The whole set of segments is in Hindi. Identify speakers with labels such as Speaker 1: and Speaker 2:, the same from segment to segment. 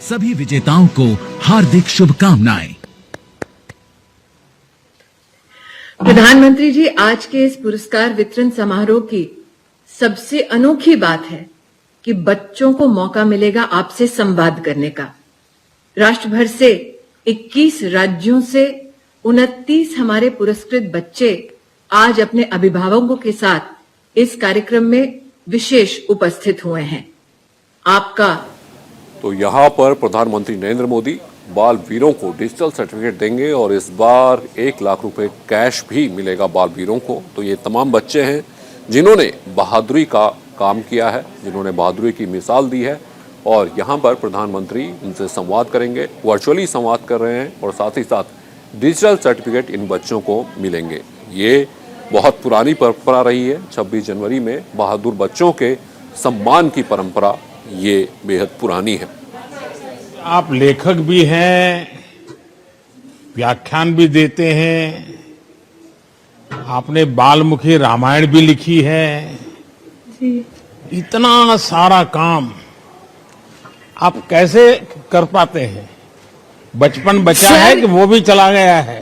Speaker 1: सभी विजेताओं को हार्दिक शुभकामनाएं।
Speaker 2: प्रधानमंत्री जी, आज के इस पुरस्कार वितरण समारोह की सबसे अनोखी बात है कि बच्चों को मौका मिलेगा आपसे संवाद करने का। राष्ट्र भर से 21 राज्यों से 29 हमारे पुरस्कृत बच्चे आज अपने अभिभावकों के साथ इस कार्यक्रम में विशेष उपस्थित हुए हैं। आपका
Speaker 3: तो यहाँ पर प्रधानमंत्री नरेंद्र मोदी बाल वीरों को डिजिटल सर्टिफिकेट देंगे और इस बार 1 लाख रुपए कैश भी मिलेगा बाल वीरों को। तो ये तमाम बच्चे हैं जिन्होंने बहादुरी का काम किया है, जिन्होंने बहादुरी की मिसाल दी है और यहाँ पर प्रधानमंत्री उनसे संवाद करेंगे, वर्चुअली संवाद कर रहे हैं और साथ ही साथ डिजिटल सर्टिफिकेट इन बच्चों को मिलेंगे। ये बहुत पुरानी परंपरा रही है। 26 जनवरी में बहादुर बच्चों के सम्मान की परंपरा ये बेहद पुरानी है।
Speaker 4: आप लेखक भी हैं, व्याख्यान भी देते हैं, आपने बालमुखी रामायण भी लिखी है जी। इतना सारा काम आप कैसे कर पाते हैं? बचपन बचा है कि वो भी चला गया है?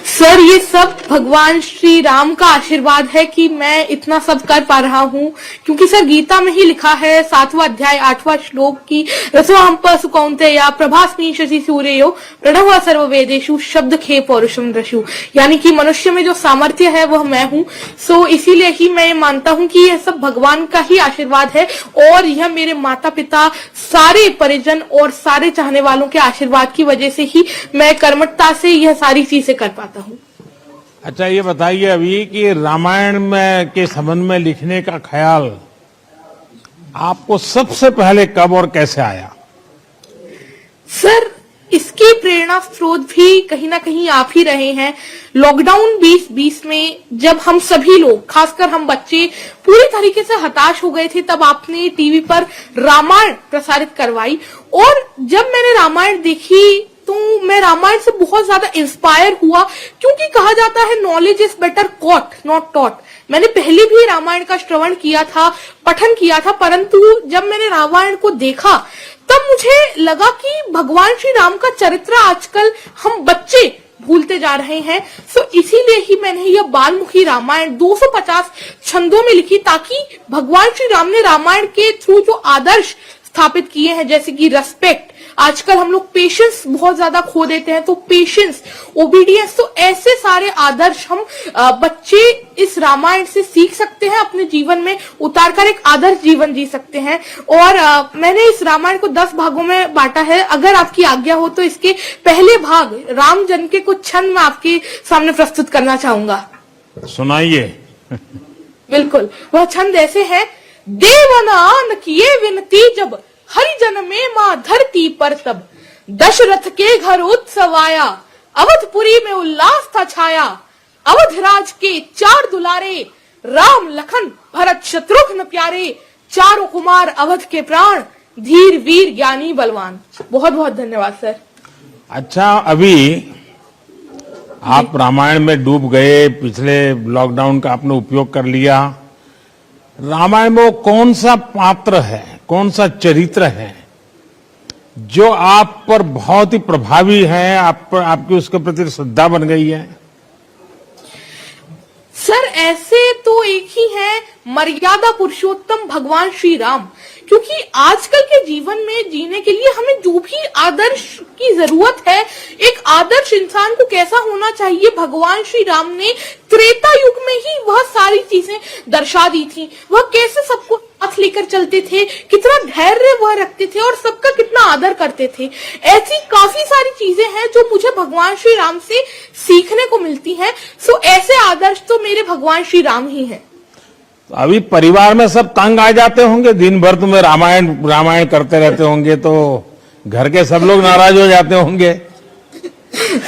Speaker 5: सर, ये सब भगवान श्री राम का आशीर्वाद है कि मैं इतना सब कर पा रहा हूँ, क्योंकि सर गीता में ही लिखा है 7वां अध्याय 8वां श्लोक की रसोहम पशु कौन्तेय प्रभास्मि शशि सूर्यो प्रणव सर्ववेदेषु शब्द खे पौरुषम रशु, यानी कि मनुष्य में जो सामर्थ्य है वह मैं हूँ। सो इसीलिए ही मैं मानता हूँ कि यह सब भगवान का ही आशीर्वाद है और यह मेरे माता पिता, सारे परिजन और सारे चाहने वालों के आशीर्वाद की वजह से ही मैं कर्मठता से यह सारी चीजें कर पाता हूँ।
Speaker 4: अच्छा, ये बताइए अभी कि रामायण में के संबंध में लिखने का ख्याल आपको सबसे पहले कब और कैसे आया?
Speaker 5: सर, इसकी प्रेरणा स्रोत भी कहीं ना कहीं आप ही रहे हैं। लॉकडाउन 2020 में जब हम सभी लोग, खासकर हम बच्चे, पूरी तरीके से हताश हो गए थे, तब आपने टीवी पर रामायण प्रसारित करवाई और जब मैंने रामायण देखी तो मैं रामायण से बहुत ज्यादा इंस्पायर हुआ, क्योंकि कहा जाता है knowledge is better caught not taught. मैंने पहले भी रामायण का श्रवण किया था, पठन किया था, परंतु जब मैंने रामायण को देखा तब मुझे लगा कि भगवान श्री राम का चरित्र आजकल हम बच्चे भूलते जा रहे हैं। सो इसीलिए ही मैंने यह बालमुखी रामायण 250 छंदों में लिखी, ताकि भगवान श्री राम ने रामायण के थ्रू जो आदर्श स्थापित किए हैं, जैसे कि रेस्पेक्ट, आजकल हम लोग पेशेंस बहुत ज्यादा खो देते हैं, तो पेशेंस, ओबीडियंस, तो ऐसे सारे आदर्श हम बच्चे इस रामायण से सीख सकते हैं, अपने जीवन में उतारकर एक आदर्श जीवन जी सकते हैं। और मैंने इस रामायण को 10 भागों में बांटा है। अगर आपकी आज्ञा हो तो इसके पहले भाग राम जन्म के कुछ छंद मैं आपके सामने प्रस्तुत करना चाहूंगा।
Speaker 4: सुनाइए।
Speaker 5: बिल्कुल, वह छंद ऐसे है। देवनान किए विनती जब हरिजन में मां धरती पर तब, दशरथ के घर उत्सव आया, अवधपुरी में उल्लास था छाया, अवधराज के 4 दुलारे, राम लखन भरत शत्रुघ्न प्यारे, चारों कुमार अवध के प्राण, धीर वीर ज्ञानी बलवान। बहुत बहुत धन्यवाद सर।
Speaker 4: अच्छा, अभी आप रामायण में डूब गए, पिछले लॉकडाउन का आपने उपयोग कर लिया। रामायण में वो कौन सा पात्र है, कौन सा चरित्र है जो आप पर बहुत ही प्रभावी है, आपकी उसके प्रति श्रद्धा बन गई है?
Speaker 5: सर, ऐसे तो एक ही है, मर्यादा पुरुषोत्तम भगवान श्री राम, क्योंकि आजकल के जीवन में जीने के लिए हमें जो भी आदर्श की जरूरत है, एक आदर्श इंसान को कैसा होना चाहिए, भगवान श्री राम ने त्रेता युग में ही वह सारी चीजें दर्शा दी थी। वह कैसे सबको साथ लेकर चलते थे, कितना धैर्य वह रखते थे और सबका कितना आदर करते थे। ऐसी काफी सारी चीजें हैं जो मुझे भगवान श्री राम से सीखने को मिलती हैं। सो ऐसे आदर्श तो मेरे भगवान श्री राम ही हैं।
Speaker 4: अभी परिवार में सब तंग आ जाते होंगे, दिन भर तुम्हें रामायण करते रहते होंगे, तो घर के सब लोग नाराज हो जाते होंगे।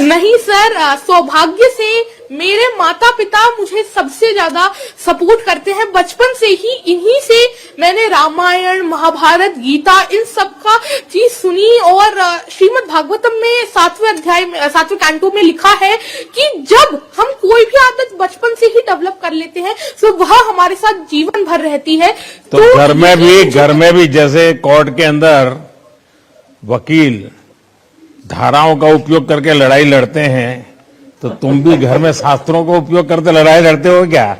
Speaker 5: नहीं सर, सौभाग्य से मेरे माता पिता मुझे सबसे ज्यादा सपोर्ट करते हैं। बचपन से ही इन्हीं से मैंने रामायण, महाभारत, गीता इन सब का चीज सुनी। और श्रीमद् भागवतम में 7वें अध्याय में 7वें कैंटो में लिखा है कि जब हम कोई भी आदत बचपन से ही डेवलप कर लेते हैं तो वह हमारे साथ जीवन भर रहती है।
Speaker 4: तो घर में भी जैसे कोर्ट के अंदर वकील धाराओं का उपयोग करके लड़ाई लड़ते हैं, तो तुम भी घर में शास्त्रों का उपयोग करते लड़ाई लड़ते हो क्या?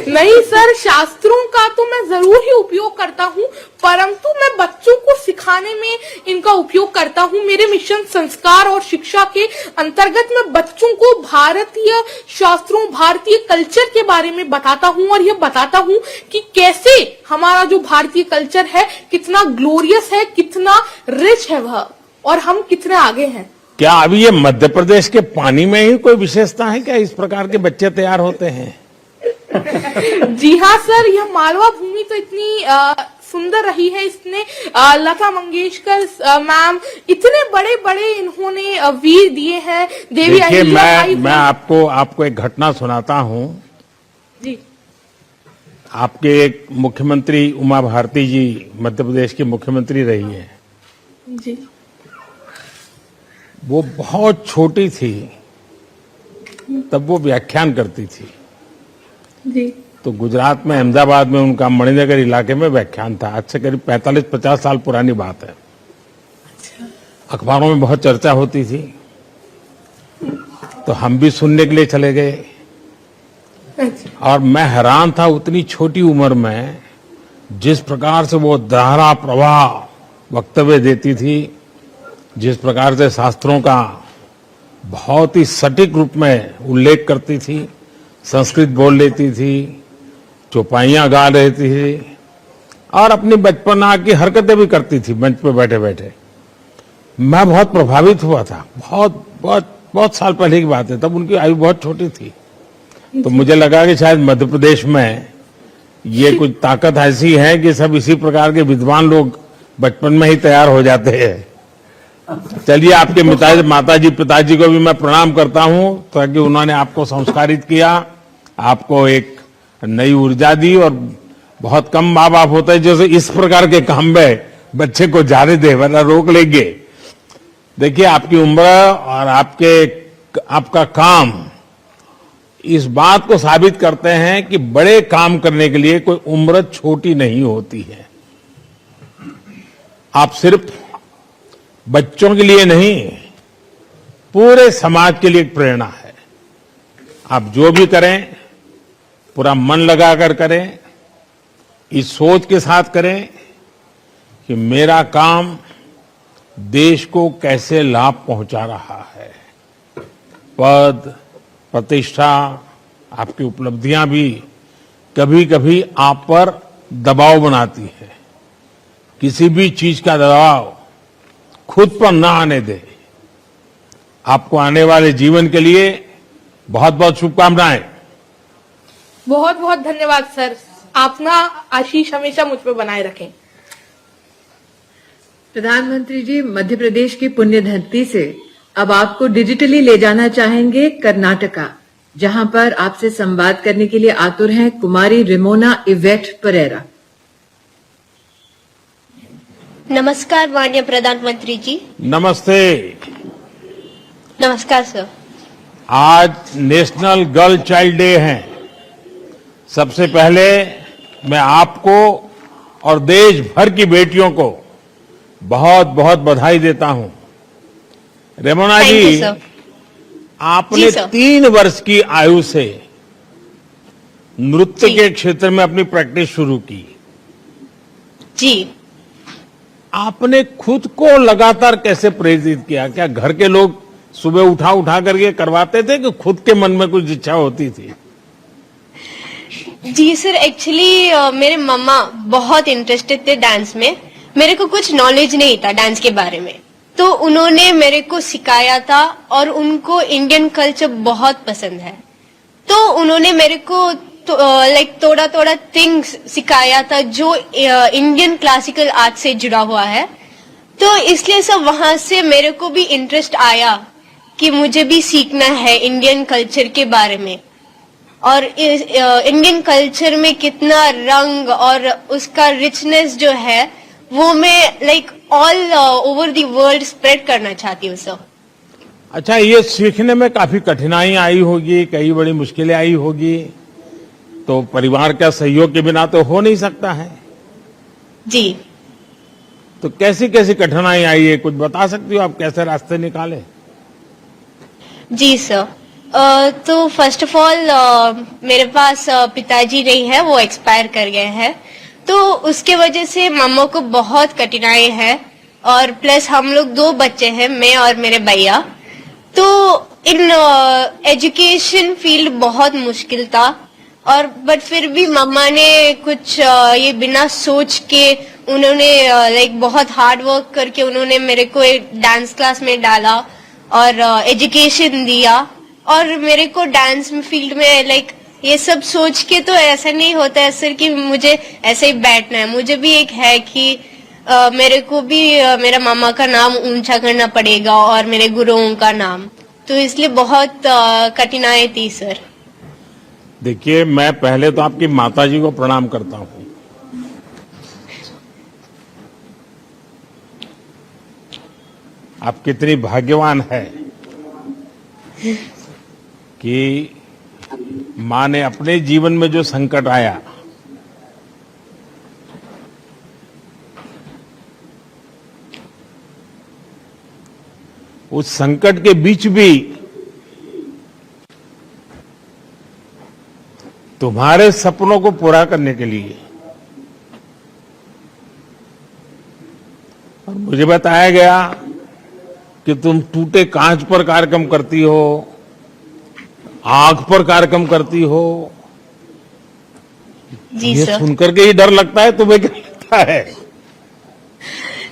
Speaker 5: नहीं सर, शास्त्रों का तो मैं जरूर ही उपयोग करता हूँ, परंतु मैं बच्चों को सिखाने में इनका उपयोग करता हूँ। मेरे मिशन संस्कार और शिक्षा के अंतर्गत मैं बच्चों को भारतीय शास्त्रों, भारतीय कल्चर के बारे में बताता हूँ और यह बताता हूँ कि कैसे हमारा जो भारतीय कल्चर है कितना ग्लोरियस है, कितना रिच है वह, और हम कितने आगे हैं।
Speaker 4: क्या अभी ये मध्य प्रदेश के पानी में ही कोई विशेषता है क्या, इस प्रकार के बच्चे तैयार होते हैं?
Speaker 5: जी हाँ सर, यह मालवा भूमि तो इतनी सुंदर रही है। इसने लता मंगेशकर मैम इतने बड़े बड़े इन्होंने वीर दिए हैं। देवी
Speaker 4: देखिए, मैं आपको एक घटना सुनाता हूँ।
Speaker 5: जी।
Speaker 4: आपके एक मुख्यमंत्री उमा भारती जी मध्य प्रदेश की मुख्यमंत्री रही है
Speaker 5: जी।
Speaker 4: वो बहुत छोटी थी तब वो व्याख्यान करती थी
Speaker 5: जी।
Speaker 4: तो गुजरात में अहमदाबाद में उनका मणिनगर इलाके में व्याख्यान था। आज से करीब 45-50 साल पुरानी बात है।
Speaker 5: अच्छा।
Speaker 4: अखबारों में बहुत चर्चा होती थी, तो हम भी सुनने के लिए चले गए।
Speaker 5: अच्छा।
Speaker 4: और मैं हैरान था, उतनी छोटी उम्र में जिस प्रकार से वो धारा प्रवाह वक्तव्य देती थी, जिस प्रकार से शास्त्रों का बहुत ही सटीक रूप में उल्लेख करती थी, संस्कृत बोल लेती थी, चौपाइयां गा रहती थी और अपनी बचपना की हरकतें भी करती थी मंच पे बैठे बैठे। मैं बहुत प्रभावित हुआ था। बहुत साल पहले की बात है, तब उनकी आयु बहुत छोटी थी। तो मुझे लगा कि शायद मध्य प्रदेश में ये कुछ ताकत ऐसी है कि सब इसी प्रकार के विद्वान लोग बचपन में ही तैयार हो जाते हैं। चलिए, आपके माताजी पिताजी को भी मैं प्रणाम करता हूं, ताकि उन्होंने आपको संस्कारित किया, आपको एक नई ऊर्जा दी। और बहुत कम माँ बाप होते हैं जैसे इस प्रकार के काम में बच्चे को जाने दे, वरना रोक लेंगे। देखिए, आपकी उम्र और आपका काम इस बात को साबित करते हैं कि बड़े काम करने के लिए कोई उम्र छोटी नहीं होती है। आप सिर्फ बच्चों के लिए नहीं, पूरे समाज के लिए एक प्रेरणा है। आप जो भी करें पूरा मन लगाकर करें, इस सोच के साथ करें कि मेरा काम देश को कैसे लाभ पहुंचा रहा है। पद, प्रतिष्ठा, आपकी उपलब्धियां भी कभी कभी आप पर दबाव बनाती है। किसी भी चीज का दबाव खुद पर ना आने दे। आपको आने वाले जीवन के लिए बहुत बहुत शुभकामनाएं।
Speaker 5: बहुत बहुत धन्यवाद सर, अपना आशीष हमेशा मुझ पर बनाए रखें।
Speaker 2: प्रधानमंत्री जी, मध्य प्रदेश की पुण्य धरती से अब आपको डिजिटली ले जाना चाहेंगे कर्नाटका, जहां पर आपसे संवाद करने के लिए आतुर हैं कुमारी रेमोना इवेट परेरा।
Speaker 6: नमस्कार माननीय प्रधानमंत्री जी।
Speaker 4: नमस्ते।
Speaker 6: नमस्कार सर।
Speaker 4: आज नेशनल गर्ल चाइल्ड डे है। सबसे पहले मैं आपको और देश भर की बेटियों को बहुत बहुत बधाई देता हूं। रेमोना जी, आपने 3 वर्ष की आयु से नृत्य के क्षेत्र में अपनी प्रैक्टिस शुरू की।
Speaker 6: जी।
Speaker 4: आपने खुद को लगातार कैसे प्रेरित किया? क्या घर के लोग सुबह उठा करके करवाते थे कि खुद के मन में कुछ इच्छा होती थी?
Speaker 6: जी सर, एक्चुअली मेरे मम्मा बहुत इंटरेस्टेड थे डांस में। मेरे को कुछ नॉलेज नहीं था डांस के बारे में, तो उन्होंने मेरे को सिखाया था और उनको इंडियन कल्चर बहुत पसंद है, तो उन्होंने मेरे को थोड़ा थोड़ा थिंग्स सिखाया था जो इंडियन क्लासिकल आर्ट से जुड़ा हुआ है। तो इसलिए सब वहां से मेरे को भी इंटरेस्ट आया कि मुझे भी सीखना है इंडियन कल्चर के बारे में, और इंडियन कल्चर में कितना रंग और उसका रिचनेस जो है वो मैं like all over the world spread करना चाहती हूँ सर।
Speaker 4: अच्छा, ये सीखने में काफी कठिनाई आई होगी, कई बड़ी मुश्किलें आई होगी, तो परिवार का सहयोग के बिना तो हो नहीं सकता है।
Speaker 6: जी
Speaker 4: तो कैसी कैसी कठिनाई आई है, कुछ बता सकती हो आप, कैसे रास्ते निकाले?
Speaker 6: जी सर, तो फर्स्ट ऑफ ऑल मेरे पास पिताजी नहीं है, वो एक्सपायर कर गए हैं, तो उसके वजह से मामा को बहुत कठिनाई है, और प्लस हम लोग 2 बच्चे हैं, मैं और मेरे भैया, तो इन एजुकेशन फील्ड बहुत मुश्किल था, और बट फिर भी मम्मा ने कुछ ये बिना सोच के उन्होंने लाइक बहुत हार्ड वर्क करके उन्होंने मेरे को एक डांस क्लास में डाला और एजुकेशन दिया, और मेरे को डांस फील्ड में लाइक ये सब सोच के तो ऐसा नहीं होता है सर कि मुझे ऐसे ही बैठना है, मुझे भी एक है कि मेरे को भी मेरा मामा का नाम ऊंचा करना पड़ेगा और मेरे गुरुओं का नाम, तो इसलिए बहुत कठिनाई थी सर।
Speaker 4: देखिए, मैं पहले तो आपकी माताजी को प्रणाम करता हूं। आप कितनी भाग्यवान है कि मां ने अपने जीवन में जो संकट आया, उस संकट के बीच भी तुम्हारे सपनों को पूरा करने के लिए, और मुझे बताया गया कि तुम टूटे कांच पर कार्यक्रम करती हो, आग पर कार्यक्रम करती हो।
Speaker 6: जी
Speaker 4: ये
Speaker 6: सर।
Speaker 4: सुनकर के ही डर लगता है, तुम्हें क्या लगता है?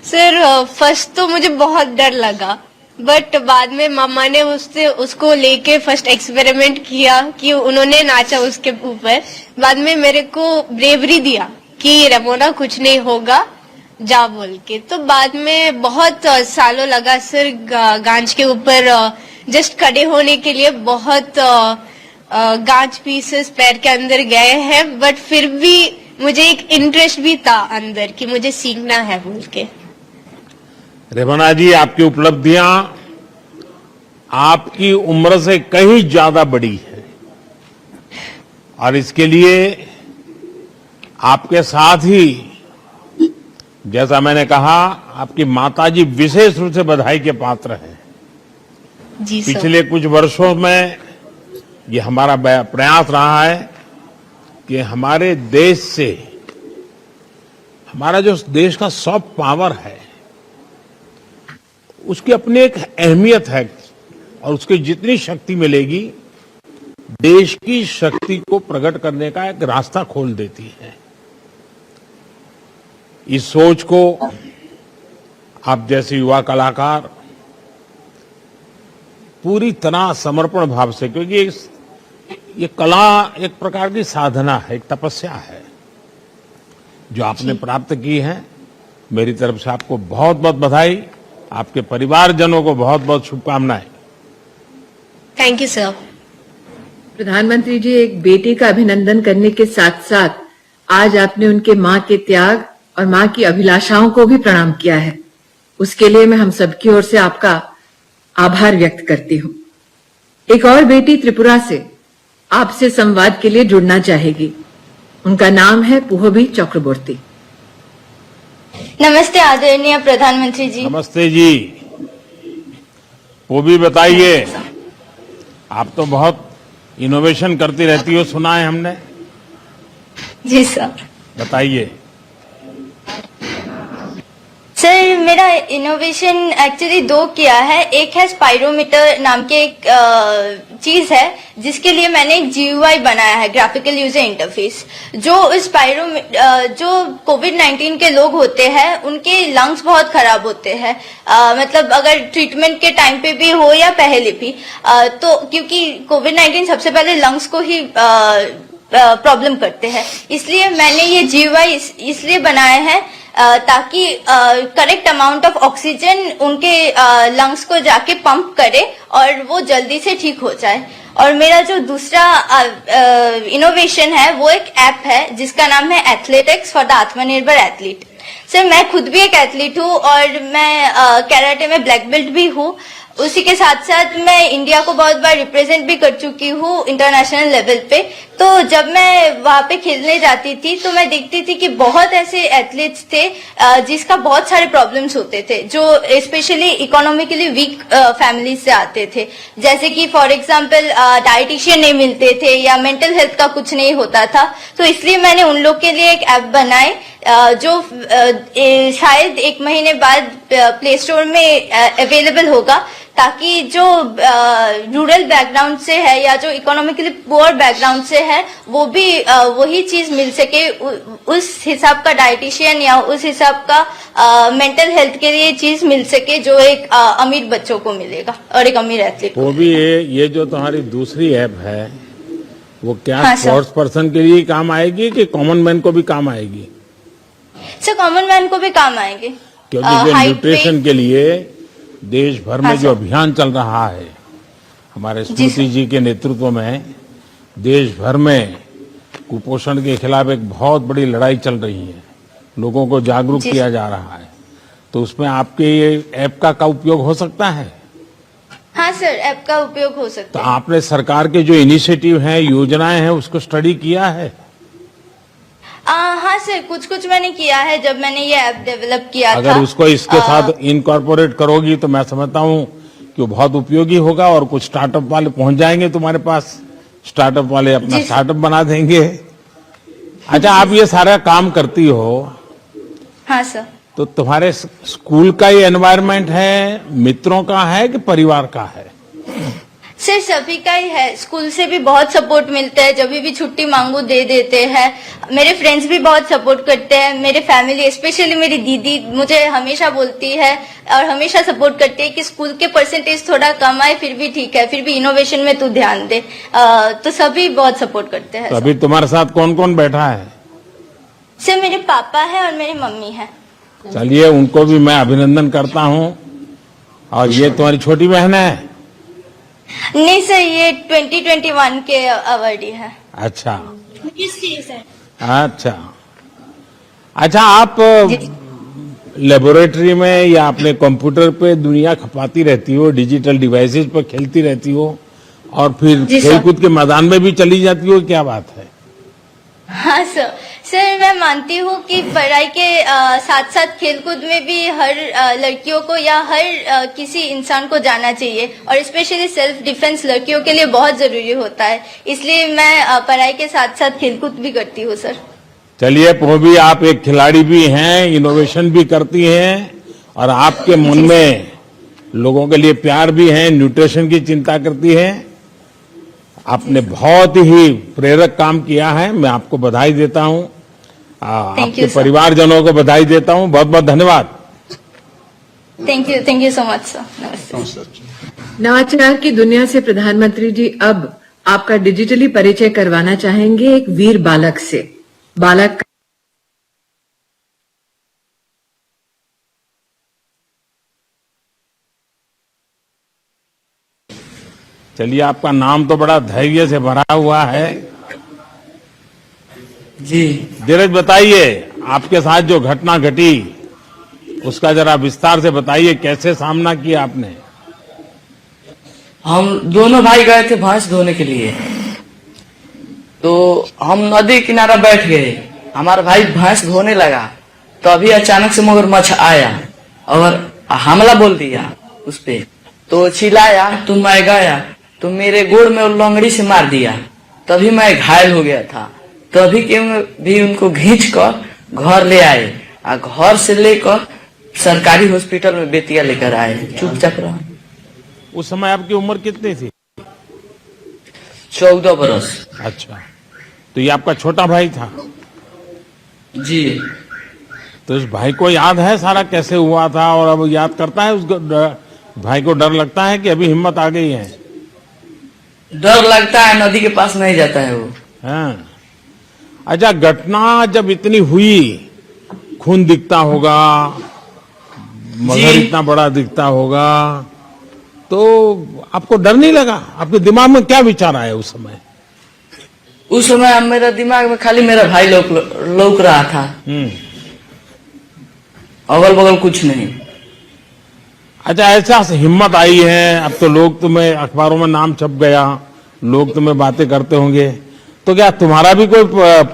Speaker 6: सर फर्स्ट तो मुझे बहुत डर लगा, बट बाद में मामा ने उसको लेके फर्स्ट एक्सपेरिमेंट किया कि उन्होंने नाचा उसके ऊपर, बाद में मेरे को ब्रेवरी दिया कि रमोना कुछ नहीं होगा, जा बोल के। तो बाद में बहुत सालों लगा सर गांच के ऊपर जस्ट खड़े होने के लिए, बहुत गांच पीसेस पैर के अंदर गए हैं, बट फिर भी मुझे एक इंटरेस्ट भी था अंदर कि मुझे सीखना है बोल के।
Speaker 4: रेवना जी, आपकी उपलब्धियां आपकी उम्र से कहीं ज्यादा बड़ी है, और इसके लिए आपके साथ ही, जैसा मैंने कहा, आपकी माताजी विशेष रूप से बधाई के पात्र हैं।
Speaker 6: जी सर।
Speaker 4: पिछले कुछ वर्षों में ये हमारा प्रयास रहा है कि हमारे देश से, हमारा जो देश का सॉफ्ट पावर है, उसकी अपनी एक अहमियत है, और उसकी जितनी शक्ति मिलेगी, देश की शक्ति को प्रकट करने का एक रास्ता खोल देती है। इस सोच को आप जैसे युवा कलाकार पूरी तरह समर्पण भाव से, क्योंकि ये कला एक प्रकार की साधना है, एक तपस्या है जो आपने प्राप्त की है। मेरी तरफ से आपको बहुत बहुत बधाई, आपके परिवारजनों को बहुत बहुत शुभकामनाएं।
Speaker 6: Thank you sir.
Speaker 2: प्रधानमंत्री जी, एक बेटे का अभिनंदन करने के साथ साथ आज आपने उनके मां के त्याग और मां की अभिलाषाओं को भी प्रणाम किया है, उसके लिए मैं हम सबकी ओर से आपका आभार व्यक्त करती हूँ। एक और बेटी त्रिपुरा से आपसे संवाद के लिए जुड़ना चाहेगी, उनका नाम है पुहबी चक्रवर्ती।
Speaker 7: नमस्ते आदरणीय प्रधानमंत्री जी।
Speaker 4: नमस्ते जी। वो भी बताइए, आप तो बहुत इनोवेशन करती रहती हो, सुना है हमने।
Speaker 7: जी सर।
Speaker 4: बताइए।
Speaker 7: सर, मेरा इनोवेशन एक्चुअली 2 किया है। एक है स्पाइरोमीटर नाम के एक चीज है, जिसके लिए मैंने एक GUI बनाया है, ग्राफिकल यूजर इंटरफेस। जो जो कोविड-19 के लोग होते हैं, उनके लंग्स बहुत खराब होते हैं, मतलब अगर ट्रीटमेंट के टाइम पे भी हो या पहले भी, तो क्योंकि कोविड-19 सबसे पहले लंग्स को ही प्रॉब्लम करते हैं, इसलिए मैंने ये GUI इसलिए बनाया है ताकि करेक्ट अमाउंट ऑफ ऑक्सीजन उनके लंग्स को जाके पंप करे और वो जल्दी से ठीक हो जाए। और मेरा जो दूसरा इनोवेशन है वो एक ऐप है जिसका नाम है एथलेटिक्स फॉर द आत्मनिर्भर एथलीट। सर मैं खुद भी एक एथलीट हूँ और मैं कैराटे में ब्लैक बेल्ट भी हूँ। उसी के साथ साथ मैं इंडिया को बहुत बार रिप्रेजेंट भी कर चुकी हूँ इंटरनेशनल लेवल पे। तो जब मैं वहां पे खेलने जाती थी तो मैं देखती थी कि बहुत ऐसे एथलीट्स थे जिसका बहुत सारे प्रॉब्लम्स होते थे, जो स्पेशली इकोनॉमिकली वीक फैमिली से आते थे। जैसे कि फॉर एग्जांपल डाइटिशियन नहीं मिलते थे या मेंटल हेल्थ का कुछ नहीं होता था। तो इसलिए मैंने उन लोग के लिए एक ऐप बनाए जो शायद 1 महीने बाद प्ले स्टोर में अवेलेबल होगा, ताकि जो रूरल बैकग्राउंड से है या जो इकोनॉमिकली पुअर बैकग्राउंड से है वो भी वही चीज मिल सके, उस हिसाब का डाइटिशियन या उस हिसाब का मेंटल हेल्थ के लिए चीज मिल सके जो एक अमीर बच्चों को मिलेगा और एक अमीर एथलीट को।
Speaker 4: वो भी ये जो तुम्हारी दूसरी ऐप है वो क्या
Speaker 7: हाँ,
Speaker 4: स्पोर्ट्स पर्सन के लिए काम आएगी कि कॉमन मैन को भी काम आएगी?
Speaker 7: सर कॉमन मैन को भी काम आएंगे,
Speaker 4: क्योंकि जो न्यूट्रिशन के लिए देश भर में
Speaker 7: हाँ,
Speaker 4: जो अभियान चल रहा है हमारे स्मृति जी के नेतृत्व में, देश भर में कुपोषण के खिलाफ एक बहुत बड़ी लड़ाई चल रही है, लोगों को जागरूक किया जा रहा है। तो उसमें आपके ये ऐप का उपयोग हो सकता है?
Speaker 7: हाँ सर, ऐप का उपयोग हो सकता
Speaker 4: तो
Speaker 7: है।
Speaker 4: आपने सरकार के जो इनिशिएटिव हैं, योजनाएं हैं, उसको स्टडी किया है?
Speaker 7: हाँ सर, कुछ मैंने किया है जब मैंने ये ऐप डेवलप किया था।
Speaker 4: अगर उसको इसके साथ इनकॉर्पोरेट करोगी तो मैं समझता हूँ कि वो बहुत उपयोगी होगा और कुछ स्टार्टअप वाले पहुंच जाएंगे तुम्हारे पास, स्टार्टअप वाले अपना स्टार्टअप बना देंगे। अच्छा, आप ये सारा काम करती हो,
Speaker 7: हाँ सर।
Speaker 4: तो तुम्हारे स्कूल का ये एनवायरनमेंट है, मित्रों का है कि परिवार का है?
Speaker 7: सर सभी का ही है, स्कूल से भी बहुत सपोर्ट मिलता है, जब भी छुट्टी मांगू दे देते हैं। मेरे फ्रेंड्स भी बहुत सपोर्ट करते हैं, मेरे फैमिली स्पेशली मेरी दीदी मुझे हमेशा बोलती है और हमेशा सपोर्ट करती है कि स्कूल के परसेंटेज थोड़ा कम आए फिर भी ठीक है, फिर भी इनोवेशन में तू ध्यान दे। तो सभी बहुत सपोर्ट करते हैं।
Speaker 4: तो अभी तुम्हारे साथ कौन कौन बैठा है?
Speaker 7: सर मेरे पापा है और मेरी मम्मी है।
Speaker 4: चलिए, उनको भी मैं अभिनंदन करता हूँ। और ये तुम्हारी छोटी बहन है?
Speaker 7: नहीं सर, ये 2021 के अवार्डी है।
Speaker 4: अच्छा अच्छा अच्छा, आप लेबोरेटरी में या अपने कंप्यूटर पे दुनिया खपाती रहती हो, डिजिटल डिवाइसेस पर खेलती रहती हो और फिर खेलकूद के मैदान में भी चली जाती हो, क्या बात है?
Speaker 7: हाँ सर, मैं मानती हूँ कि पढ़ाई के साथ साथ खेलकूद में भी हर लड़कियों को या हर किसी इंसान को जाना चाहिए, और स्पेशली सेल्फ डिफेंस लड़कियों के लिए बहुत जरूरी होता है। इसलिए मैं पढ़ाई के साथ साथ खेलकूद भी करती हूँ सर।
Speaker 4: चलिए, भी आप एक खिलाड़ी भी हैं, इनोवेशन भी करती हैं और आपके मन में लोगों के लिए प्यार भी है, न्यूट्रिशन की चिंता करती हैं। आपने बहुत ही प्रेरक काम किया है, मैं आपको बधाई देता हूं, आपके परिवारजनों को बधाई देता हूं। बहुत बहुत धन्यवाद।
Speaker 7: Thank you so much sir. नमस्ते।
Speaker 2: नवाचार की दुनिया से प्रधानमंत्री जी अब आपका डिजिटली परिचय करवाना चाहेंगे एक वीर बालक से। बालक
Speaker 4: चलिए, आपका नाम तो बड़ा धैर्य से भरा हुआ है
Speaker 8: जी।
Speaker 4: धीरज, बताइए आपके साथ जो घटना घटी उसका जरा विस्तार से बताइए, कैसे सामना किया आपने?
Speaker 8: हम दोनों भाई गए थे भैंस धोने के लिए, तो हम नदी किनारा बैठ गए। हमारा भाई भैंस धोने लगा तो अभी अचानक से मगरमच्छ आया और हमला बोल दिया उस पे, तो चिल्लाया तो मैं गया तो मेरे गोड़ में लंगड़ी से मार दिया, तभी मैं घायल हो गया था। तभी के भी उनको खींच कर घर ले आए और घर से लेकर सरकारी हॉस्पिटल में बेतिया लेकर आए। चुपचाप रहा।
Speaker 4: उस समय आपकी उम्र कितनी थी?
Speaker 8: 14 बरस।
Speaker 4: अच्छा, तो ये आपका छोटा भाई था?
Speaker 8: जी।
Speaker 4: तो उस भाई को याद है सारा कैसे हुआ था, और अब याद करता है उसको? भाई को डर लगता है कि अभी हिम्मत आ गई है?
Speaker 8: डर लगता है, नदी के पास नहीं जाता है वो।
Speaker 4: हाँ। अच्छा, घटना जब इतनी हुई खून दिखता होगा, मगर इतना बड़ा दिखता होगा, तो आपको डर नहीं लगा? आपके दिमाग में क्या विचार आया उस समय?
Speaker 8: उस समय मेरा दिमाग में खाली मेरा भाई लौक रहा था, अगल बगल कुछ नहीं।
Speaker 4: अच्छा, ऐसा हिम्मत आई है, अब तो लोग तुम्हें अखबारों में नाम छप गया, लोग तुम्हें बातें करते होंगे, तो क्या तुम्हारा भी कोई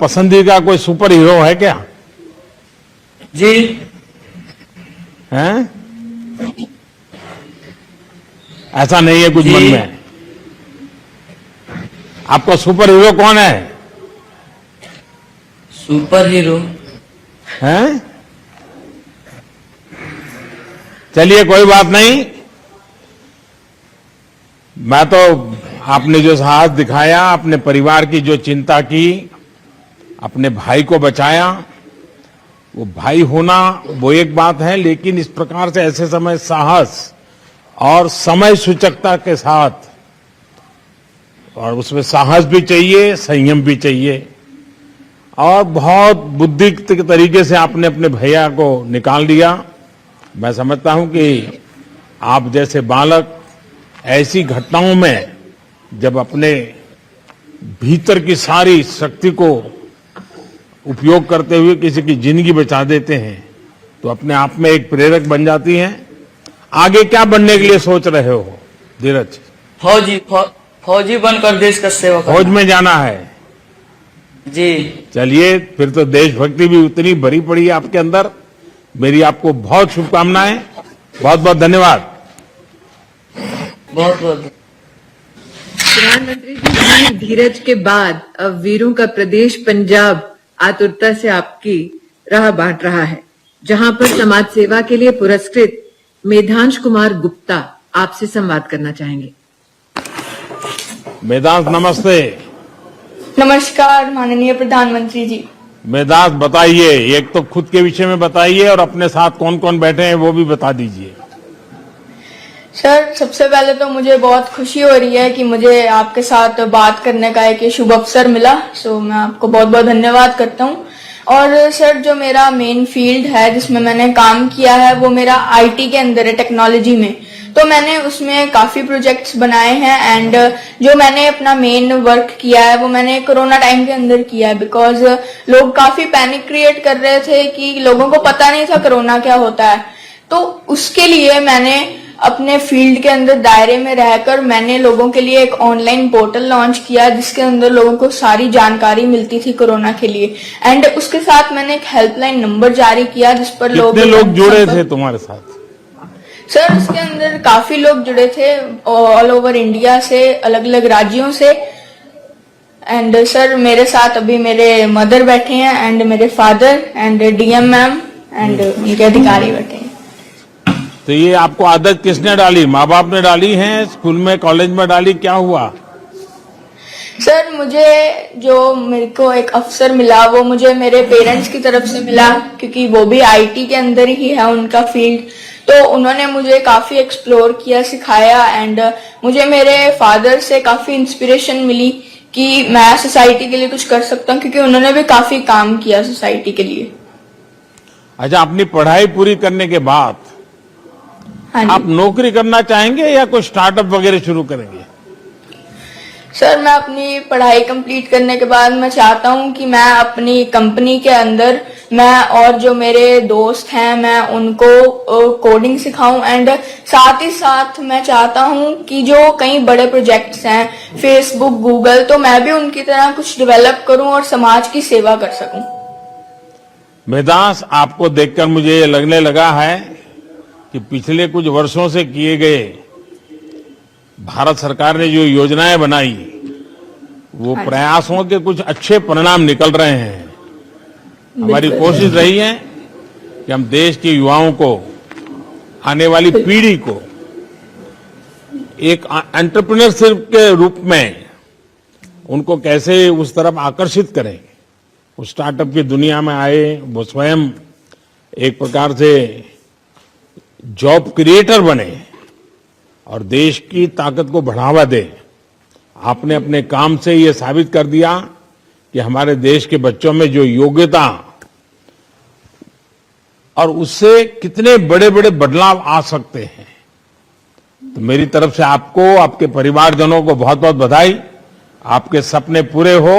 Speaker 4: पसंदीदा कोई सुपर हीरो है क्या?
Speaker 8: जी
Speaker 4: हैं? ऐसा नहीं है कुछ
Speaker 8: जी।
Speaker 4: मन में? आपका सुपर हीरो कौन है?
Speaker 8: सुपर हीरो
Speaker 4: हैं? चलिए कोई बात नहीं, मैं तो आपने जो साहस दिखाया, अपने परिवार की जो चिंता की, अपने भाई को बचाया, वो भाई होना वो एक बात है, लेकिन इस प्रकार से ऐसे समय साहस और समय सूचकता के साथ, और उसमें साहस भी चाहिए, संयम भी चाहिए, और बहुत बुद्धि के तरीके से आपने अपने भैया को निकाल दिया। मैं समझता हूं कि आप जैसे बालक ऐसी घटनाओं में जब अपने भीतर की सारी शक्ति को उपयोग करते हुए किसी की जिंदगी बचा देते हैं, तो अपने आप में एक प्रेरक बन जाती हैं। आगे क्या बनने के लिए सोच रहे हो धीरज?
Speaker 8: फौजी बनकर देश का सेवा करना।
Speaker 4: फौज में जाना है?
Speaker 8: जी
Speaker 4: चलिए, फिर तो देशभक्ति भी उतनी भरी पड़ी है आपके अंदर। मेरी आपको बहुत शुभकामनाएं, बहुत बहुत धन्यवाद।
Speaker 8: बहुत बहुत
Speaker 2: प्रधानमंत्री जी, वीर धीरज के बाद अब वीरों का प्रदेश पंजाब आतुरता से आपकी राह बांट रहा है, जहां पर समाज सेवा के लिए पुरस्कृत मेधांश कुमार गुप्ता आपसे संवाद करना चाहेंगे।
Speaker 4: मेधांश नमस्ते।
Speaker 7: नमस्कार माननीय प्रधानमंत्री जी।
Speaker 4: मेधांश बताइए, एक तो खुद के विषय में बताइए और अपने साथ कौन कौन बैठे हैं वो भी बता दीजिए।
Speaker 7: सर, सबसे पहले तो मुझे बहुत खुशी हो रही है कि मुझे आपके साथ बात करने का एक शुभ अवसर मिला, सो मैं आपको बहुत बहुत धन्यवाद करता हूँ। और सर, जो मेरा मेन फील्ड है जिसमें मैंने काम किया है वो मेरा आईटी के अंदर है, टेक्नोलॉजी में। तो मैंने उसमें काफी प्रोजेक्ट्स बनाए हैं एंड जो मैंने अपना मेन वर्क किया है वो मैंने कोरोना टाइम के अंदर किया है, बिकॉज लोग काफी पैनिक क्रिएट कर रहे थे कि लोगों को पता नहीं था कोरोना क्या होता है। तो उसके लिए मैंने अपने फील्ड के अंदर दायरे में रहकर मैंने लोगों के लिए एक ऑनलाइन पोर्टल लॉन्च किया जिसके अंदर लोगों को सारी जानकारी मिलती थी कोरोना के लिए, एंड उसके साथ मैंने एक हेल्पलाइन नंबर जारी किया जिस पर
Speaker 4: कितने लोग जुड़े थे तुम्हारे साथ?
Speaker 7: सर, उसके अंदर काफी लोग जुड़े थे ऑल ओवर इंडिया से, अलग अलग राज्यों से। एंड सर, मेरे साथ अभी मेरे मदर बैठे हैं एंड मेरे father and DM ma'am and उनके अधिकारी बैठे हैं।
Speaker 4: तो ये आपको आदत किसने डाली? माँ बाप ने डाली है? स्कूल में, कॉलेज में डाली? क्या हुआ?
Speaker 7: सर, मुझे जो मेरे को एक अवसर मिला वो मुझे मेरे पेरेंट्स की तरफ से मिला, क्योंकि वो भी आईटी के अंदर ही है उनका फील्ड। तो उन्होंने मुझे काफी एक्सप्लोर किया, सिखाया एंड मुझे मेरे फादर से काफी इंस्पिरेशन मिली कि मैं सोसाइटी के लिए कुछ कर सकता हूँ, क्योंकि उन्होंने भी काफी काम किया सोसाइटी के लिए।
Speaker 4: अच्छा, अपनी पढ़ाई पूरी करने के बाद आप नौकरी करना चाहेंगे या कोई स्टार्टअप वगैरह शुरू करेंगे?
Speaker 7: सर, मैं अपनी पढ़ाई कंप्लीट करने के बाद मैं चाहता हूं कि मैं अपनी कंपनी के अंदर मैं और जो मेरे दोस्त हैं मैं उनको कोडिंग सिखाऊं एंड साथ ही साथ मैं चाहता हूं कि जो कई बड़े प्रोजेक्ट्स हैं, फेसबुक, गूगल, तो मैं भी उनकी तरह कुछ डेवलप करूं और समाज की सेवा कर सकूं।
Speaker 4: मेधांश, आपको देखकर मुझे ये लगने लगा है कि पिछले कुछ वर्षों से किए गए भारत सरकार ने जो योजनाएं बनाई वो प्रयासों के कुछ अच्छे परिणाम निकल रहे हैं। हमारी कोशिश रही है कि हम देश के युवाओं को, आने वाली पीढ़ी को एक एंटरप्रेन्योरशिप के रूप में उनको कैसे उस तरफ आकर्षित करें, उस स्टार्टअप की दुनिया में आए, वो स्वयं एक प्रकार से जॉब क्रिएटर बने और देश की ताकत को बढ़ावा दे। आपने अपने काम से ये साबित कर दिया कि हमारे देश के बच्चों में जो योग्यता और उससे कितने बड़े बड़े बदलाव आ सकते हैं। तो मेरी तरफ से आपको, आपके परिवारजनों को बहुत बहुत बधाई। आपके सपने पूरे हो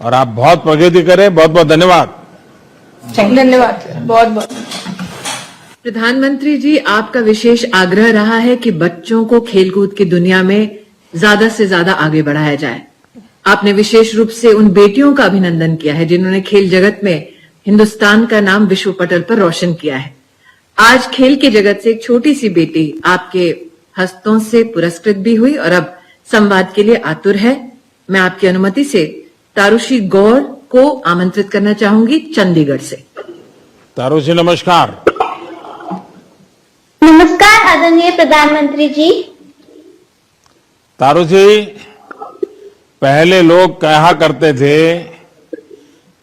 Speaker 4: और आप बहुत प्रगति करें। बहुत बहुत धन्यवाद।
Speaker 5: धन्यवाद सर, बहुत बहुत।
Speaker 2: प्रधानमंत्री जी, आपका विशेष आग्रह रहा है कि बच्चों को खेलकूद की दुनिया में ज्यादा से ज्यादा आगे बढ़ाया जाए। आपने विशेष रूप से उन बेटियों का अभिनंदन किया है जिन्होंने खेल जगत में हिंदुस्तान का नाम विश्व पटल पर रोशन किया है। आज खेल के जगत से एक छोटी सी बेटी आपके हस्तों से पुरस्कृत भी हुई और अब संवाद के लिए आतुर है। मैं आपकी अनुमति से तारुषी गौर को आमंत्रित करना चाहूंगी चंडीगढ़ से।
Speaker 4: तारुषी नमस्कार।
Speaker 9: नमस्कार आदरणीय प्रधानमंत्री जी।
Speaker 4: तारुषी, पहले लोग कहा करते थे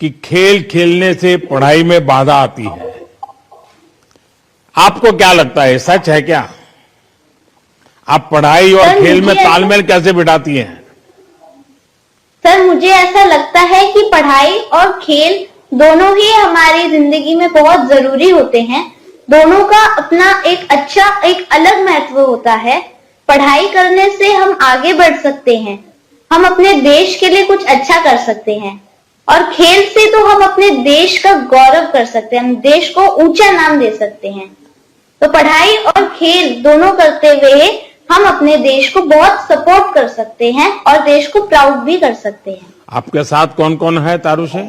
Speaker 4: कि खेल खेलने से पढ़ाई में बाधा आती है। आपको क्या लगता है, सच है क्या? आप पढ़ाई और खेल में तालमेल कैसे बिठाती हैं?
Speaker 9: सर, मुझे ऐसा लगता है कि पढ़ाई और खेल दोनों ही हमारी जिंदगी में बहुत जरूरी होते हैं। दोनों का अपना एक अच्छा, एक अलग महत्व होता है। पढ़ाई करने से हम आगे बढ़ सकते हैं, हम अपने देश के लिए कुछ अच्छा कर सकते हैं, और खेल से तो हम अपने देश का गौरव कर सकते हैं, हम देश को ऊंचा नाम दे सकते हैं। तो पढ़ाई और खेल दोनों करते हुए हम अपने देश को बहुत सपोर्ट कर सकते हैं और देश को प्राउड भी कर सकते हैं।
Speaker 4: आपके साथ कौन कौन है तारुषी?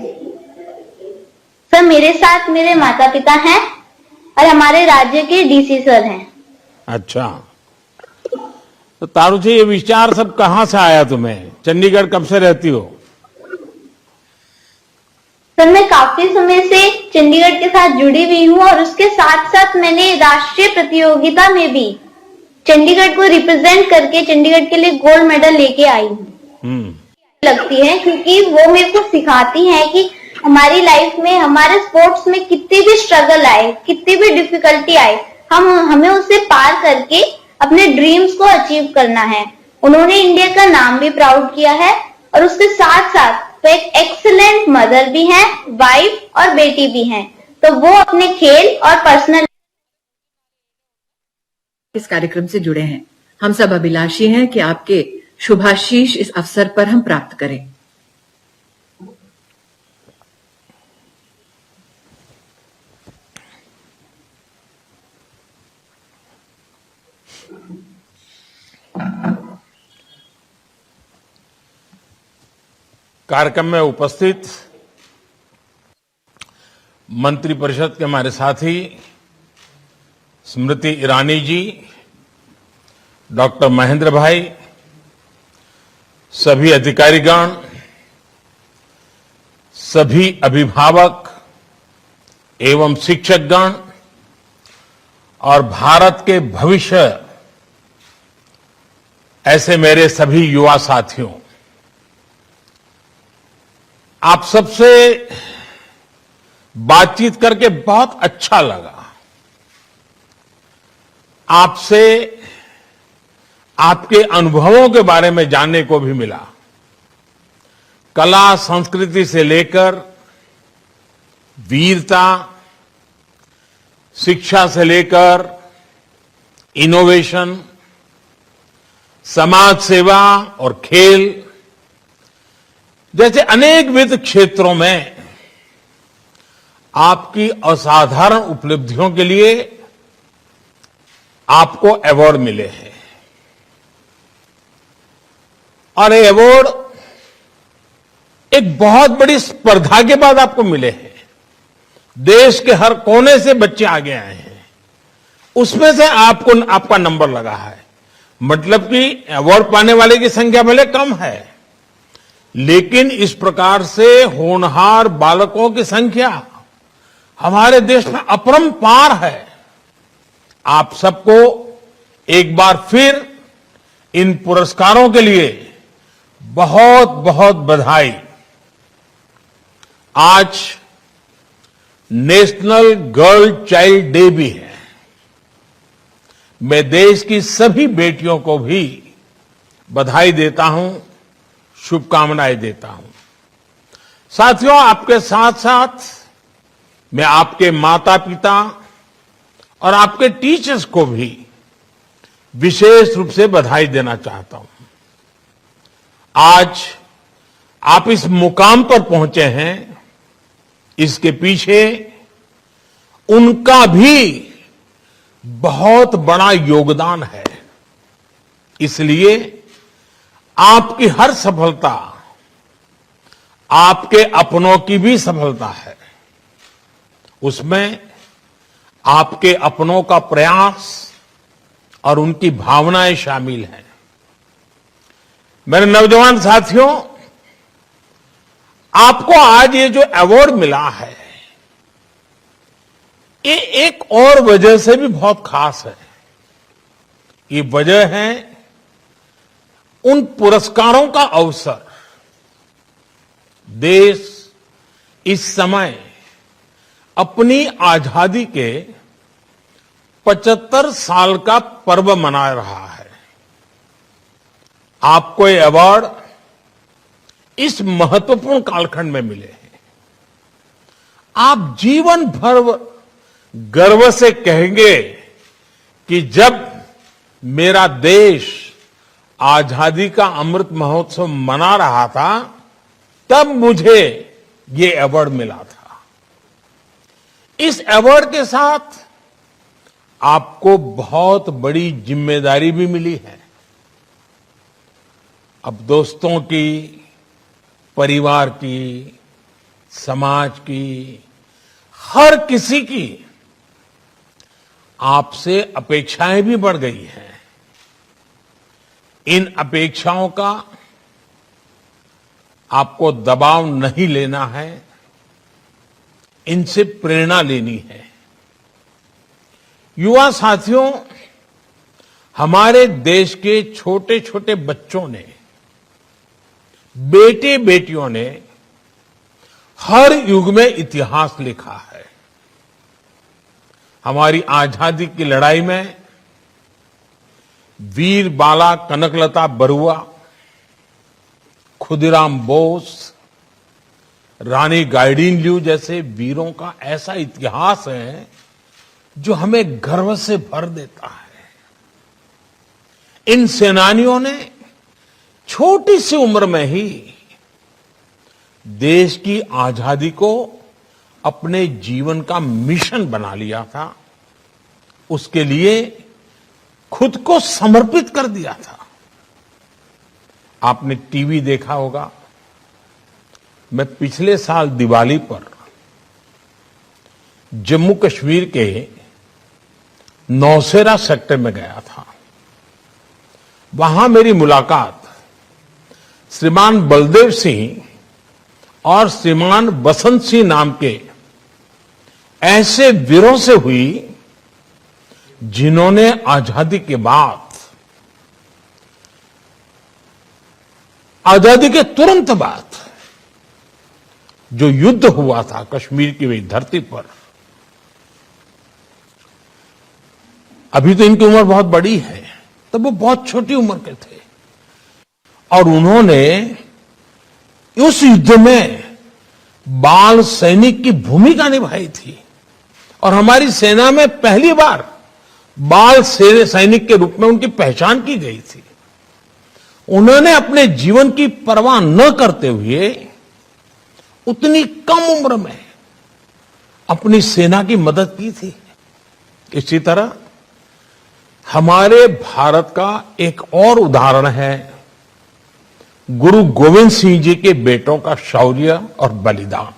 Speaker 9: सर, मेरे साथ मेरे माता पिता हैं और हमारे राज्य के डीसी सर हैं।
Speaker 4: अच्छा, तो तारुषी, ये विचार सब कहाँ से आया तुम्हें? चंडीगढ़ कब से रहती हो?
Speaker 9: सर, मैं काफी समय से चंडीगढ़ के साथ जुड़ी हुई हूँ और उसके साथ साथ मैंने राष्ट्रीय प्रतियोगिता में भी चंडीगढ़ को रिप्रेजेंट करके चंडीगढ़ के लिए गोल्ड मेडल लेके आई हूँ। लगती है क्योंकि वो मेरे को सिखाती है कि हमारी लाइफ में, हमारे स्पोर्ट्स में कितनी भी स्ट्रगल आए, कितनी भी डिफिकल्टी आए, हमें उसे पार करके अपने ड्रीम्स को अचीव करना है। उन्होंने इंडिया का नाम भी प्राउड किया है और उसके साथ साथ वो एक एक्सीलेंट मदर भी हैं, वाइफ और बेटी भी हैं। तो वो अपने खेल और पर्सनल
Speaker 2: इस कार्यक्रम से जुड़े हैं। हम सब अभिलाषी हैं कि आपके शुभाशीष इस अवसर पर हम प्राप्त करें।
Speaker 4: कार्यक्रम में उपस्थित मंत्रिपरिषद के हमारे साथी स्मृति ईरानी जी, डॉक्टर महेंद्र भाई, सभी अधिकारीगण, सभी अभिभावक एवं शिक्षकगण और भारत के भविष्य ऐसे मेरे सभी युवा साथियों, आप सबसे बातचीत करके बहुत अच्छा लगा। आपसे आपके अनुभवों के बारे में जानने को भी मिला। कला संस्कृति से लेकर वीरता, शिक्षा से लेकर इनोवेशन, समाज सेवा और खेल जैसे अनेकविध क्षेत्रों में आपकी असाधारण उपलब्धियों के लिए आपको अवार्ड मिले हैं। और ये अवार्ड एक बहुत बड़ी स्पर्धा के बाद आपको मिले हैं। देश के हर कोने से बच्चे आगे आए हैं, उसमें से आपका नंबर लगा है। मतलब कि अवार्ड पाने वाले की संख्या भले कम है, लेकिन इस प्रकार से होनहार बालकों की संख्या हमारे देश में अपरंपार है। आप सबको एक बार फिर इन पुरस्कारों के लिए बहुत बहुत बधाई। आज नेशनल गर्ल चाइल्ड डे भी है। मैं देश की सभी बेटियों को भी बधाई देता हूं, शुभकामनाएं देता हूं। साथियों, आपके साथ साथ मैं आपके माता पिता और आपके टीचर्स को भी विशेष रूप से बधाई देना चाहता हूं। आज आप इस मुकाम पर पहुंचे हैं, इसके पीछे उनका भी बहुत बड़ा योगदान है। इसलिए आपकी हर सफलता आपके अपनों की भी सफलता है। उसमें आपके अपनों का प्रयास और उनकी भावनाएं शामिल हैं। मेरे नौजवान साथियों, आपको आज ये जो अवार्ड मिला है, ये एक और वजह से भी बहुत खास है। ये वजह है उन पुरस्कारों का अवसर। देश इस समय अपनी आजादी के 75 साल का पर्व मना रहा है। आपको ये अवार्ड इस महत्वपूर्ण कालखंड में मिले हैं। आप जीवन भर गर्व से कहेंगे कि जब मेरा देश आजादी का अमृत महोत्सव मना रहा था, तब मुझे ये अवार्ड मिला था। इस अवार्ड के साथ आपको बहुत बड़ी जिम्मेदारी भी मिली है। अब दोस्तों की, परिवार की, समाज की, हर किसी की आपसे अपेक्षाएं भी बढ़ गई हैं। इन अपेक्षाओं का आपको दबाव नहीं लेना है, इनसे प्रेरणा लेनी है। युवा साथियों, हमारे देश के छोटे छोटे बच्चों ने, बेटे बेटियों ने हर युग में इतिहास लिखा है। हमारी आजादी की लड़ाई में वीर बाला कनकलता बरुआ, खुदीराम बोस, रानी गाइडिनल्यू जैसे वीरों का ऐसा इतिहास है जो हमें गर्व से भर देता है। इन सेनानियों ने छोटी सी उम्र में ही देश की आजादी को अपने जीवन का मिशन बना लिया था। उसके लिए खुद को समर्पित कर दिया था। आपने टीवी देखा होगा। मैं पिछले साल दिवाली पर जम्मू कश्मीर के नौशेरा सेक्टर में गया था। वहां मेरी मुलाकात श्रीमान बलदेव सिंह और श्रीमान बसंत सिंह नाम के ऐसे वीरों से हुई जिन्होंने आजादी के बाद, आजादी के तुरंत बाद जो युद्ध हुआ था कश्मीर की वही धरती पर, अभी तो इनकी उम्र बहुत बड़ी है, तब वो बहुत छोटी उम्र के थे और उन्होंने उस युद्ध में बाल सैनिक की भूमिका निभाई थी। और हमारी सेना में पहली बार बाल सैनिक के रूप में उनकी पहचान की गई थी। उन्होंने अपने जीवन की परवाह न करते हुए उतनी कम उम्र में अपनी सेना की मदद की थी। इसी तरह हमारे भारत का एक और उदाहरण है गुरु गोविंद सिंह जी के बेटों का शौर्य और बलिदान।